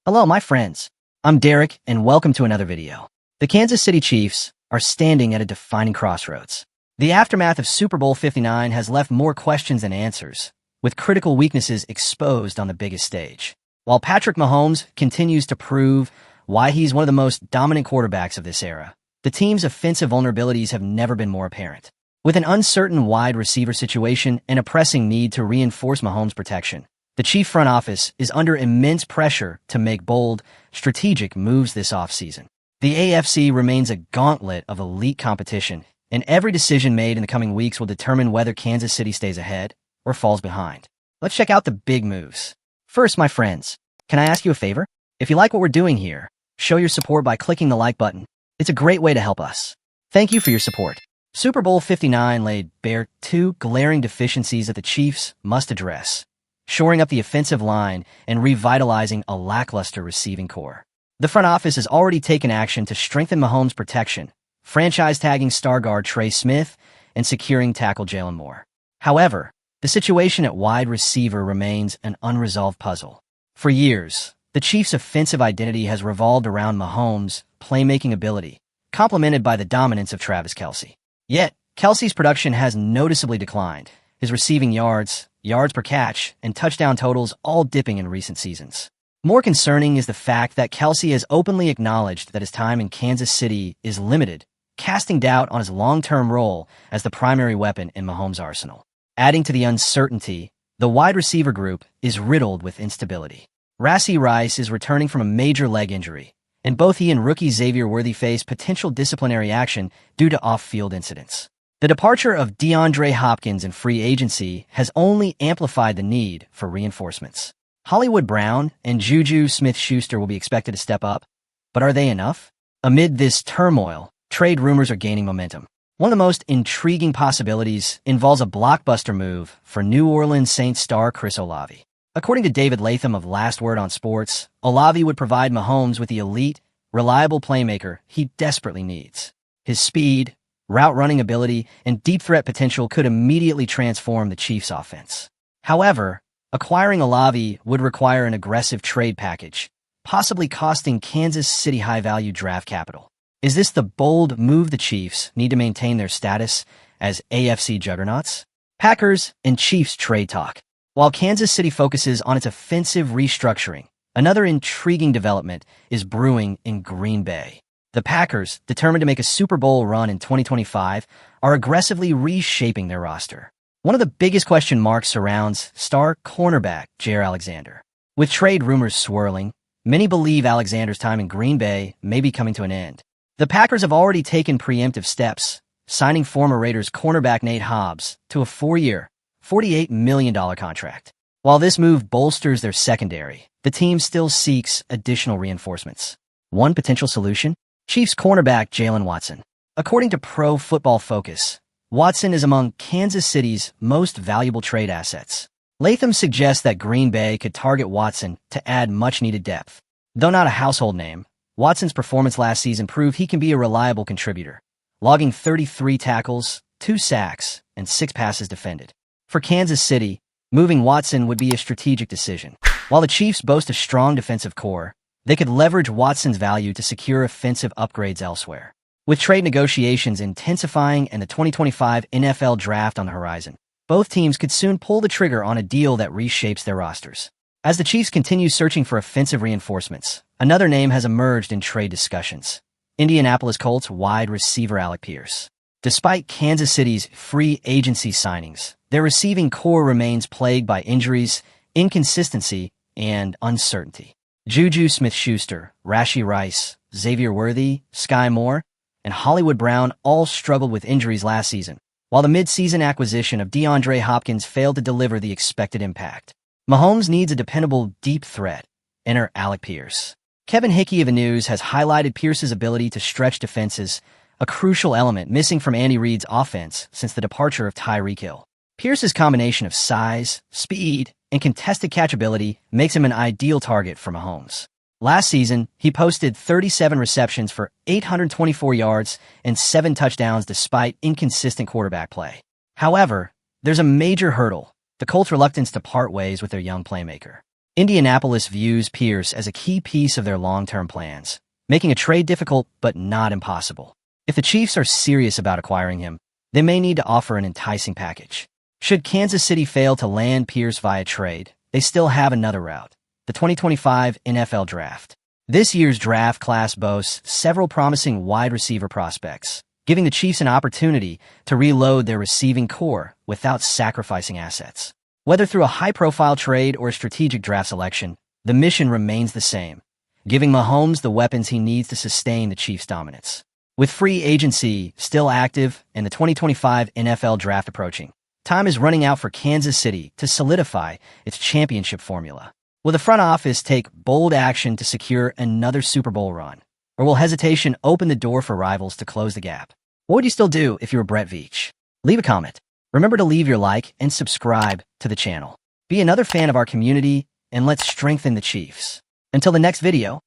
Hello, my friends. I'm Derek, and welcome to another video. The Kansas City Chiefs are standing at a defining crossroads. The aftermath of Super Bowl 59 has left more questions than answers, with critical weaknesses exposed on the biggest stage. While Patrick Mahomes continues to prove why he's one of the most dominant quarterbacks of this era, the team's offensive vulnerabilities have never been more apparent. With an uncertain wide receiver situation and a pressing need to reinforce Mahomes' protection, the Chief front office is under immense pressure to make bold, strategic moves this offseason. The AFC remains a gauntlet of elite competition, and every decision made in the coming weeks will determine whether Kansas City stays ahead or falls behind. Let's check out the big moves. First, my friends, can I ask you a favor? If you like what we're doing here, show your support by clicking the like button. It's a great way to help us. Thank you for your support. Super Bowl 59 laid bare two glaring deficiencies that the Chiefs must address: shoring up the offensive line and revitalizing a lackluster receiving core. The front office has already taken action to strengthen Mahomes' protection, franchise-tagging star guard Trey Smith and securing tackle Jalen Moore. However, the situation at wide receiver remains an unresolved puzzle. For years, the Chiefs' offensive identity has revolved around Mahomes' playmaking ability, complemented by the dominance of Travis Kelce. Yet, Kelce's production has noticeably declined, his receiving yards per catch, and touchdown totals all dipping in recent seasons. More concerning is the fact that Kelce has openly acknowledged that his time in Kansas City is limited, casting doubt on his long-term role as the primary weapon in Mahomes' arsenal. Adding to the uncertainty, the wide receiver group is riddled with instability. Rashee Rice is returning from a major leg injury, and both he and rookie Xavier Worthy face potential disciplinary action due to off-field incidents. The departure of DeAndre Hopkins in free agency has only amplified the need for reinforcements. Hollywood Brown and Juju Smith-Schuster will be expected to step up, but are they enough? Amid this turmoil, trade rumors are gaining momentum. One of the most intriguing possibilities involves a blockbuster move for New Orleans Saints star Chris Olave. According to David Latham of Last Word on Sports, Olave would provide Mahomes with the elite, reliable playmaker he desperately needs. His speed, route-running ability, and deep threat potential could immediately transform the Chiefs' offense. However, acquiring Olave would require an aggressive trade package, possibly costing Kansas City high-value draft capital. Is this the bold move the Chiefs need to maintain their status as AFC juggernauts? Packers and Chiefs trade talk. While Kansas City focuses on its offensive restructuring, another intriguing development is brewing in Green Bay. The Packers, determined to make a Super Bowl run in 2025, are aggressively reshaping their roster. One of the biggest question marks surrounds star cornerback Jaire Alexander. With trade rumors swirling, many believe Alexander's time in Green Bay may be coming to an end. The Packers have already taken preemptive steps, signing former Raiders cornerback Nate Hobbs to a 4-year, $48 million contract. While this move bolsters their secondary, the team still seeks additional reinforcements. One potential solution? Chiefs cornerback Jalen Watson. According to Pro Football Focus, Watson is among Kansas City's most valuable trade assets. Latham suggests that Green Bay could target Watson to add much-needed depth. Though not a household name, Watson's performance last season proved he can be a reliable contributor, logging 33 tackles, 2 sacks, and 6 passes defended. For Kansas City, moving Watson would be a strategic decision. While the Chiefs boast a strong defensive core, they could leverage Watson's value to secure offensive upgrades elsewhere. With trade negotiations intensifying and the 2025 NFL Draft on the horizon, both teams could soon pull the trigger on a deal that reshapes their rosters. As the Chiefs continue searching for offensive reinforcements, another name has emerged in trade discussions: Indianapolis Colts wide receiver Alec Pierce. Despite Kansas City's free agency signings, their receiving core remains plagued by injuries, inconsistency, and uncertainty. Juju Smith-Schuster, Rashee Rice, Xavier Worthy, Sky Moore, and Hollywood Brown all struggled with injuries last season, while the mid-season acquisition of DeAndre Hopkins failed to deliver the expected impact. Mahomes needs a dependable deep threat. Enter Alec Pierce. Kevin Hickey of the News has highlighted Pierce's ability to stretch defenses, a crucial element missing from Andy Reid's offense since the departure of Tyreek Hill. Pierce's combination of size, speed, and contested catchability makes him an ideal target for Mahomes. Last season, he posted 37 receptions for 824 yards and 7 touchdowns despite inconsistent quarterback play. However, there's a major hurdle: the Colts' reluctance to part ways with their young playmaker. Indianapolis views Pierce as a key piece of their long-term plans, making a trade difficult but not impossible. If the Chiefs are serious about acquiring him, they may need to offer an enticing package. Should Kansas City fail to land Pierce via trade, they still have another route: the 2025 NFL Draft. This year's draft class boasts several promising wide receiver prospects, giving the Chiefs an opportunity to reload their receiving core without sacrificing assets. Whether through a high-profile trade or a strategic draft selection, the mission remains the same: giving Mahomes the weapons he needs to sustain the Chiefs' dominance. With free agency still active and the 2025 NFL Draft approaching, time is running out for Kansas City to solidify its championship formula. Will the front office take bold action to secure another Super Bowl run? Or will hesitation open the door for rivals to close the gap? What would you still do if you were Brett Veach? Leave a comment. Remember to leave your like and subscribe to the channel. Be another fan of our community, and let's strengthen the Chiefs. Until the next video,